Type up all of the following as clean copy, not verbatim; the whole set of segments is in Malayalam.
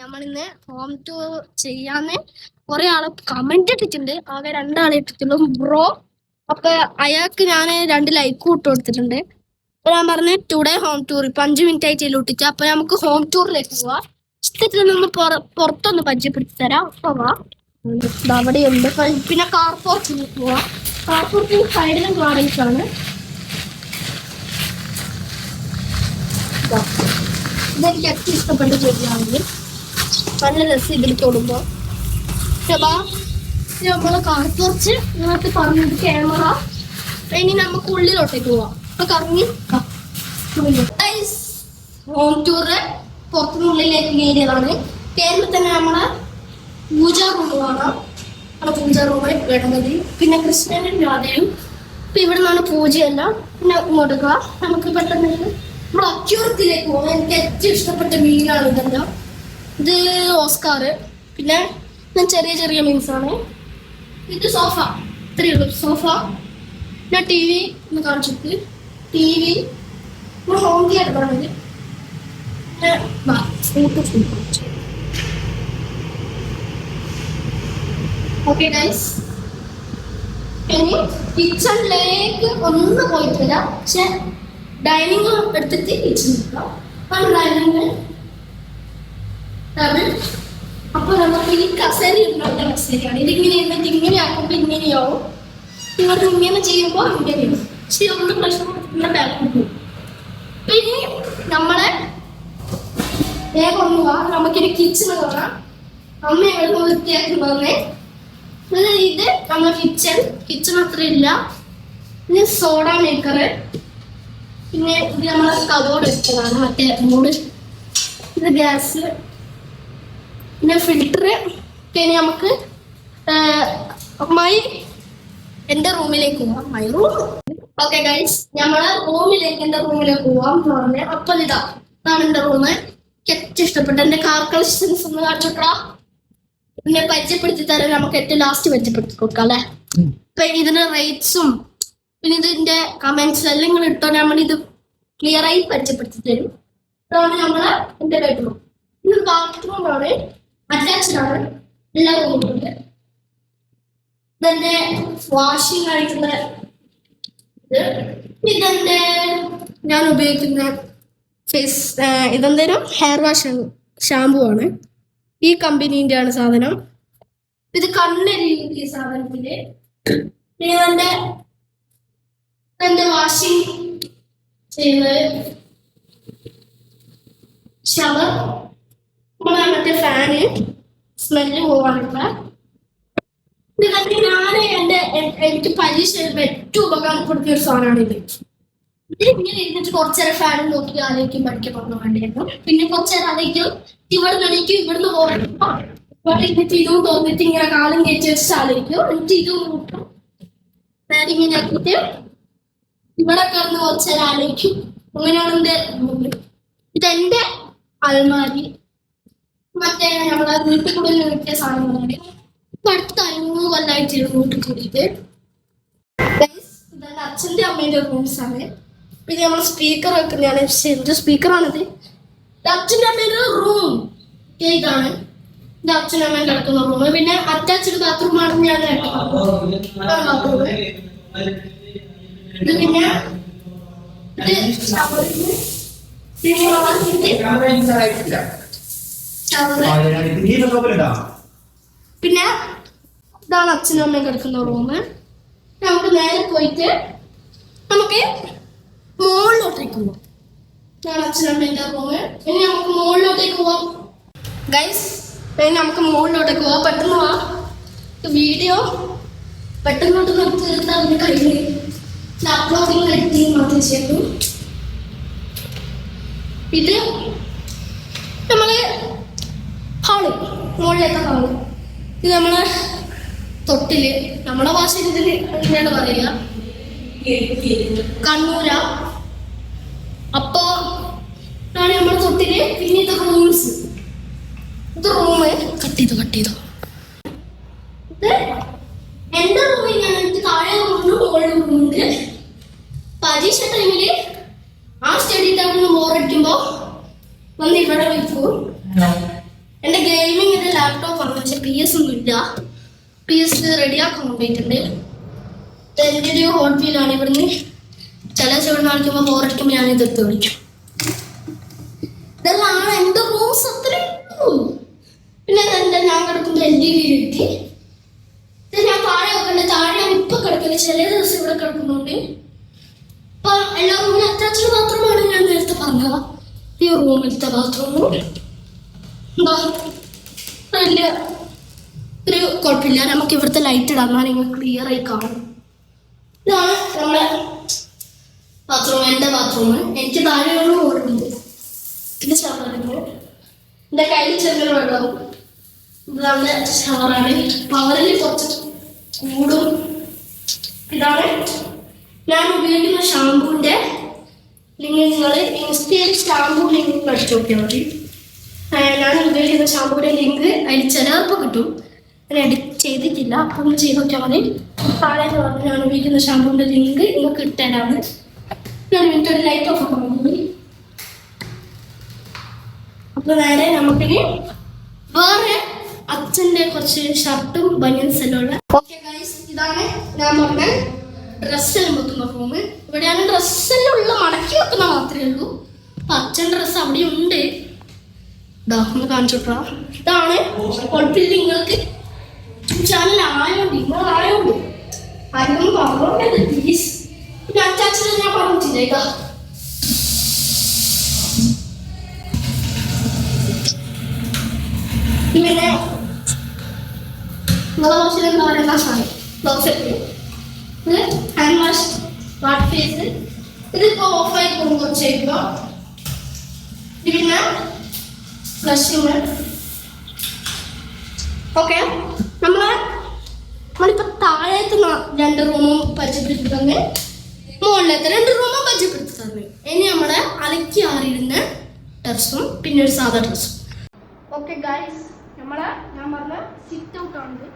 നമ്മളിന്ന് ഹോം ടൂർ ചെയ്യാന്ന് കുറെ ആള് കമന്റ് ഇട്ടിട്ടുണ്ട്. ആകെ രണ്ടാളെ ഇട്ടിട്ടുള്ളൂ ബ്രോ. അപ്പൊ അയാൾക്ക് ഞാൻ 2 ലൈക്ക് ഇട്ട് കൊടുത്തിട്ടുണ്ട്. അപ്പൊ ഞാൻ പറഞ്ഞ ടുഡേ ഹോം ടൂർ ഇപ്പൊ 5 മിനിറ്റ് ആയിട്ട് ഇട്ടിട്ട്. അപ്പൊ നമുക്ക് ഹോം ടൂറിലേക്ക് പോവാ. ഇഷ്ടത്തിൽ നമ്മൾ പുറത്തൊന്ന് പരിചയപ്പെടുത്തി തരാം. അപ്പൊ വാ, അവിടെയുണ്ട്. പിന്നെ കാർ പോർട്ടിലേക്ക് പോവാ. കാർ പോർട്ടിന് സൈഡിലും ഗാർഡൻസ് ആണ്. ഇതെനിക്ക് ഏറ്റവും ഇഷ്ടപ്പെട്ട ജോലിയാണെങ്കിൽ നല്ല രസം ഇതിൽ തൊടുമ്പോ. നമ്മളെ കാർ പോർച്ച് നിങ്ങൾക്ക് പറഞ്ഞത് ക്യാമറ. ഇനി നമുക്ക് ഉള്ളിലോട്ടേക്ക് പോവാം. അപ്പൊ കറങ്ങി ഹോം ടൂറ് പുറത്തുനിന്നുള്ളിലേക്ക് കയറിയതാണ്. കയറുമ്പോൾ തന്നെ നമ്മളെ പൂജാ റൂം കാണാം. നമ്മളെ പൂജാ റൂമ് ഗണപതി, പിന്നെ കൃഷ്ണനും രാധയും. ഇപ്പൊ ഇവിടെ നിന്നാണ് പൂജയെല്ലാം. പിന്നെ ഇങ്ങോട്ടേക്ക് നമുക്ക് പെട്ടെന്ന് നമ്മുടെ അക്യൂറത്തിലേക്ക് പോകാം. എനിക്ക് ഏറ്റവും ഇഷ്ടപ്പെട്ട മീനാണ് ഇതെല്ലാം. ഇത് ഓസ്കാർ. പിന്നെ ചെറിയ ചെറിയ മീൻസ് ആണ്. ഇത് സോഫ. ഇത്രയേ ഉള്ളൂ സോഫ. പിന്നെ ടി വി ഒന്ന് കാണിച്ചിട്ട് TV ഹോം തിയേറ്റർ ആണിത്. ഓക്കെ ഗൈസ്, ഇനി കിച്ചണിലേക്ക് ഒന്നും പോയിട്ടില്ല. പക്ഷെ ഡൈനിങ് എടുത്തിട്ട് കിച്ചൺ ഡൈനിങ്. അപ്പൊ നമുക്ക് ഈ കസേര ഉണ്ടാവുന്ന കസേരയാണ്. ഇതിങ്ങനെ എന്നിട്ട് ഇങ്ങനെ ആക്കുമ്പോ ഇങ്ങനെയാവും. ഇവർക്ക് ഇങ്ങനെ ചെയ്യുമ്പോ ഇങ്ങനെയാവും. പക്ഷെ ഒന്ന് പ്രശ്നം ബാക്ക് പോകും. ഇനി നമ്മളെ വേഗം ഒന്ന് പോവാ. നമുക്കിനി കിച്ചണ് കാണാം. അമ്മ എവിടെ വൃത്തിയാക്കി വന്നേ. ഇത് നമ്മുടെ കിച്ചൺ അത്ര ഇല്ല. പിന്നെ സോഡ മേക്കർ. പിന്നെ ഇത് നമ്മളെ കബോർഡ് വെച്ചതാണ്, മറ്റേ മൂട്. ഇത് ഗ്യാസ്. പിന്നെ ഫിൽറ്റർ. പിന്നെ നമുക്ക് എന്റെ റൂമിലേക്ക് പോവാം. My room. ഓക്കെ ഗൈസ്, നമ്മളെ റൂമിലേക്ക് എന്റെ റൂമിലേക്ക് പോവാം പറഞ്ഞേ. അപ്പൊ ഇതാണ് എന്റെ റൂമ്. ഏറ്റവും ഇഷ്ടപ്പെട്ട എന്റെ കാർ കളക്ഷൻസ് ഒന്ന് കാണിച്ചോട്ടാ. പിന്നെ പരിചയപ്പെടുത്തി തരാൻ നമുക്ക് ഏറ്റവും ലാസ്റ്റ് പരിചയപ്പെടുത്തി കൊടുക്കാം അല്ലെ. ഇപ്പൊ ഇതിന്റെ റേറ്റ്സും പിന്നെ ഇതിന്റെ കമന്റ്സ് എല്ലാം നിങ്ങൾ ഇട്ടോ. നമ്മളിത് ക്ലിയർ ആയി പരിചയപ്പെടുത്തി തരും. ഇതാണ് നമ്മളെ എന്റെ ബെഡ്റൂം. ഇത് ബാത്റൂം ആണ്, അറ്റാച്ച്ഡ് ആണ്. എല്ലാ റൂമുണ്ട്. ഇതെന്റെ വാഷിംഗ് ആയിട്ടുള്ള ഇതെന്റെ ഞാൻ ഉപയോഗിക്കുന്ന ഇതെന്തേലും ഹെയർ വാഷ് ഷാമ്പു ആണ്. ഈ കമ്പനീന്റെ ആണ് സാധനം. ഇത് കണ്ണരി ഈ സാധനത്തിന്റെ. എന്റെ വാഷിംഗ് ചെയ്യുന്നത് ഷവർ. മറ്റേ ഫാന് സ്മെല്ല് പോവാനുള്ള. ഇതൊക്കെ എനിക്ക് പരീക്ഷ ഏറ്റവും ഉപകാരപ്പെടുത്തിയ ഒരു സാധനമാണ് ഇത്. ഇതിങ്ങനെ ഇരുന്നിട്ട് കുറച്ചേരം ഫാൻ നോക്കി ആലോചിക്കും പഠിക്കാൻ പറഞ്ഞു വേണ്ടിയിരുന്നു. പിന്നെ കുറച്ചേരം ആലോചിക്കും. ഇവിടെ നിന്നിക്കും ഇവിടുന്ന് പോകുമ്പോ ഇവിടെ ഇരുന്നിട്ട് ഇതും തോന്നിട്ട് ഇങ്ങനെ കാലം കയറ്റി വെച്ച് ആലോചിക്കും. എന്നിട്ട് ഇതും നോക്കും. നേരെ ഇങ്ങനെ ആക്കിയിട്ട് ഇവിടെ കിടന്ന് കുറച്ചേരം ആലോചിക്കും. അങ്ങനെയാണ് എന്റെ ഇതെന്റെ അൽമാരി. മറ്റേ നമ്മളെ വീട്ടിൽ കൂടെ കിട്ടിയ സാധനങ്ങളുണ്ട്. അടുത്ത 5 കൊല്ലമായിട്ട് വീട്ടിൽ കൂടിയിട്ട്. ഇതെന്റെ അച്ഛന്റെ അമ്മേന്റെ റൂംസ് ആണ്. പിന്നെ നമ്മൾ സ്പീക്കർ വെക്കുന്നതാണ്. എന്ത് സ്പീക്കറാണിത്? അച്ഛൻ്റെ അമ്മേന്റെ റൂം ഇതാണ്. ഇത് അച്ഛനും അമ്മയും കിടക്കുന്ന റൂം. പിന്നെ അറ്റാച്ച്ഡ് ബാത്റൂം ആണ് ഞാൻ ബാത്റൂം. ഇത് പിന്നെ പിന്നെ ഇതാണ് അച്ഛനും അമ്മയും കിടക്കുന്ന റൂം. നമുക്ക് നേരെ പോയിട്ട് നമുക്ക് മുകളിലോട്ടേക്ക് പോവാം. ഇതാണ് അച്ഛനും അമ്മേന്റെ റൂം. ഇനി നമുക്ക് മുകളിലോട്ടേക്ക് പോവാം ഗൈസ്. ഇനി നമുക്ക് മുകളിലോട്ടേക്ക് പോവാം. പെട്ടെന്ന് പോവാം. വീഡിയോ പെട്ടെന്നോട്ട് നമുക്ക് തീർത്താൽ അതിന് കഴിഞ്ഞ് അപ്ലോഡിങ് എത്തി മാത്രം ചെയ്തു. ഇത് നമ്മള് ഹാള്, മുകളിലത്തെ ഹാള്. ഇത് നമ്മളെ തൊട്ടില്. നമ്മുടെ ഭാഷയിൽ ഇതിൽ എന്താണ് പറയുക, കണ്ണൂര. അപ്പൊ ആണ് നമ്മുടെ തൊട്ടില്. പിന്നെ ഇത് റൂംസ്. ഇത് റൂമ് കട്ട് ചെയ്തോ. ഇത് എന്റെ റൂമിൽ ഞാൻ താഴെ റൂമിന് മുകളിൽ റൂമുണ്ട്. പരീക്ഷ ടൈമില് ആ സ്റ്റഡി ടൈമിൽ ബോറടിക്കുമ്പോ വന്ന് ഇവിടെ വെക്കും. എന്റെ ഗെയിമിങ്ങിന്റെ ലാപ്ടോപ്പാണ്, പക്ഷെ PS ഒന്നും ഇല്ല. PS റെഡിയാക്കാൻ കൊണ്ടുപോയിട്ടുണ്ട്. എന്റെ ഒരു ഹോട്ട് വീലാണ്. ഇവിടുന്ന് ചില ചെവിടുന്ന് കാണിക്കുമ്പോൾ ബോറടിക്കുമ്പോൾ ഞാനിത് എടുത്ത് വിളിക്കും. ഇതെല്ലാം എന്റെ റൂംസ് അത്രയും. പിന്നെ എന്റെ ഞാൻ കിടക്കുമ്പോൾ LDV കിട്ടി. ഞാൻ താഴെ വെക്കണ്ട, താഴെ ഞാൻ ഇപ്പൊ കിടക്കില്ല, ചില ദിവസം ഇവിടെ കിടക്കുന്നുണ്ട്. ഇപ്പൊ എല്ലാ റൂമിലും അറ്റാച്ച്ഡ് ബാത്റൂമാണ് ഞാൻ നേരത്തെ പറഞ്ഞത്. ഈ റൂമിലത്തെ ബാത്റൂമും എന്താ വലിയ ഒരു കുഴപ്പമില്ല. നമുക്ക് ഇവിടുത്തെ ലൈറ്റ് ഇടാൻ നിങ്ങൾ ക്ലിയർ ആയി കാണും. ഇതാണ് നമ്മളെ ബാത്റൂം, എൻ്റെ ബാത്റൂം. എനിക്ക് താഴെയുള്ള ഓടുന്നുണ്ട്. പിന്നെ ഷവറുണ്ട്. എൻ്റെ കയ്യിൽ ചെറിയ വെള്ളം. ഇത് നമ്മുടെ ഷവറാണ്. പവറിൽ കുറച്ച് കൂടും. ഇതാണ് ഞാൻ ഉപയോഗിക്കുന്ന ഷാമ്പൂവിൻ്റെ ലിങ്ക്. നിങ്ങൾ ഇൻസ്റ്റയിൽ ഷാമ്പൂ ലിങ്ക് പഠിച്ചു നോക്കിയാൽ മതി. ഞാൻ ഉപയോഗിക്കുന്ന ഷാമ്പൂവിൻ്റെ ലിങ്ക് അതിൽ ചിലപ്പോൾ കിട്ടും. ഞാൻ എഡിറ്റ് ചെയ്തിട്ടില്ല, അപ്പം ഒന്ന് ചെയ്ത് നോക്കിയാൽ മതി. താഴെ പറഞ്ഞു ഞാൻ ഉപയോഗിക്കുന്ന ഷാമ്പൂവിൻ്റെ ലിങ്ക് നിങ്ങൾക്ക് ഇട്ടേരാണ്. ഞാൻ മിനിറ്റ് ഒരു ലൈറ്റ് ഓഫ് ആക്കാൻ മതി. അപ്പോൾ നേരെ നമുക്കിനി വേറെ അച്ഛൻ്റെ കുറച്ച് ഷർട്ടും ബനിയൻസ് എല്ലാം ഉള്ള. ഓക്കെ ഗൈസ്, ഇതാണ് ഞാൻ പറഞ്ഞ ഡ്രസ്സെല്ലാം വെക്കുന്ന റൂം. ഇവിടെയാണ് ഡ്രസ്സെല്ലാം ഉള്ള, മടക്കി വെക്കുന്ന മാത്രമേ ഉള്ളൂ. അപ്പം അച്ഛൻ ഡ്രസ്സ് അവിടെ ഉണ്ട്. ഇതാ ഒന്ന് കാണിച്ചു വിട്ടാ. ഇതാണ് കുഴപ്പമില്ല. നിങ്ങൾക്ക് ചാനൽ ആയോണ്ട് നിങ്ങളായോണ്ട് ആരും പറഞ്ഞോണ്ടത് പ്ലീസ്. പിന്നെ അച്ചാച്ചനെ ഞാൻ പറഞ്ഞിട്ടില്ല. ഇതാ പിന്നെ ഗ്ലൗസിൽ എന്താ പറയുന്ന സാധനം, ഗ്ലൗസ് ഇത് ഹാൻഡ് വാഷ്, വാട്ട് ഫേസ്. ഇതിപ്പോൾ ഓഫായി പോകും കുറച്ച് കഴിയുമ്പോൾ. പിന്നെ ഫ്ലഷിങ്. ഓക്കെ, നമ്മളിപ്പോൾ താഴേക്ക് 2 റൂമും പരിചയപ്പെടുത്തി തന്നെ, മുകളിലത്തെ 2 റൂമും പരിചയപ്പെടുത്തി തന്നെ. ഇനി നമ്മുടെ അലക്കി ആറിയിടുന്ന ഡ്രസ്സും പിന്നെ ഒരു സാധാ ഡ്രസ്സും. ഓക്കെ ഗൈസ്, ഞാൻ പറഞ്ഞ സിറ്റ് ഔട്ടാണ്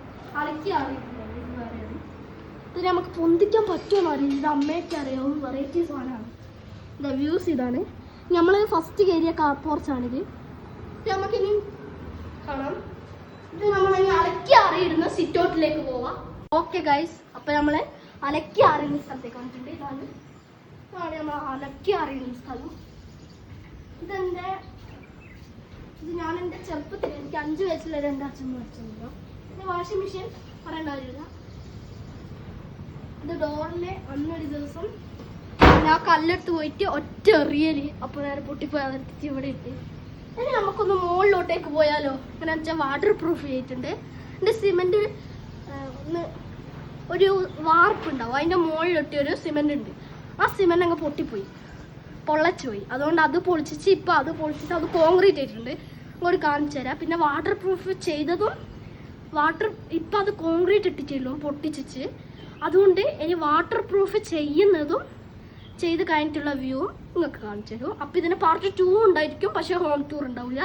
അലക്കി ആറിയിടുന്നത്. ഇത് നമുക്ക് പൊന്തിക്കാൻ പറ്റുമെന്ന് അറിയില്ല. ഇത് അമ്മയൊക്കെ അറിയാവും, വെറൈറ്റി സാധനമാണ്. ഇതാ വ്യൂസ് ഇതാണ്. നമ്മൾ ഫസ്റ്റ് കയറിയ കാർ പോർച്ചാണിത്. നമുക്കിനി കാണാം. ഇത് നമ്മളിനി അലക്കി ആറിയിടുന്ന സിറ്റ് ഔട്ടിലേക്ക് പോവാം. ഓക്കെ ഗൈസ്, അപ്പം നമ്മൾ അലക്കി ആറിയുന്ന സ്ഥലത്തേക്ക് വന്നിട്ടുണ്ട്. ഇതാണ് നമ്മൾ അലക്കി ആറിയുന്ന സ്ഥലം. ഇത് ഞാൻ എൻ്റെ ചെറുപ്പത്തിൽ, എനിക്ക് 5 വയസ്സിൽ എൻ്റെ അച്ഛൻ മേടിച്ചിരുന്നു. ഇത് വാഷിംഗ് മെഷീൻ പറയേണ്ട കാര്യമില്ല. ഇത് ഡോറിലെ അന്നൊരു ദിവസം ഞാൻ കല്ലെടുത്ത് പോയിട്ട് ഒറ്റ എറിയല്, അപ്പോൾ നേരെ പൊട്ടിപ്പോയി അതെടുത്തിട്ട് ഇവിടെ ഇട്ട്. ഇനി നമുക്കൊന്ന് മുകളിലോട്ടേക്ക് പോയാലോ? അങ്ങനെ വെച്ചാൽ വാട്ടർ പ്രൂഫ് ചെയ്തിട്ടുണ്ട്. എൻ്റെ സിമെൻറ്റ് ഒരു വാർപ്പുണ്ടാവും, അതിൻ്റെ മുകളിലൊട്ടി ഒരു സിമെൻ്റ് ഉണ്ട്. ആ സിമെൻ്റ് അങ്ങ് പൊട്ടിപ്പോയി, പൊള്ളച്ചു പോയി. അതുകൊണ്ട് അത് പൊളിച്ചിട്ട് ഇപ്പം അത് പൊളിച്ചിട്ട് അത് കോൺക്രീറ്റ് ആയിട്ടുണ്ട്. അങ്ങോട്ട് കാണിച്ചു തരാം. പിന്നെ വാട്ടർ പ്രൂഫ് ചെയ്തതും ഇപ്പം അത് കോൺക്രീറ്റ് ഇട്ടിട്ടില്ലോ, പൊട്ടിച്ചിട്ട്. അതുകൊണ്ട് ഇനി വാട്ടർ പ്രൂഫ് ചെയ്യുന്നതും ചെയ്ത് കഴിഞ്ഞിട്ടുള്ള വ്യൂവും നിങ്ങൾക്ക് കാണിച്ചു തരും. അപ്പം ഇതിന് പാർട്ട് 2 ഉണ്ടായിരിക്കും, പക്ഷേ ഹോം ടൂർ ഉണ്ടാവില്ല.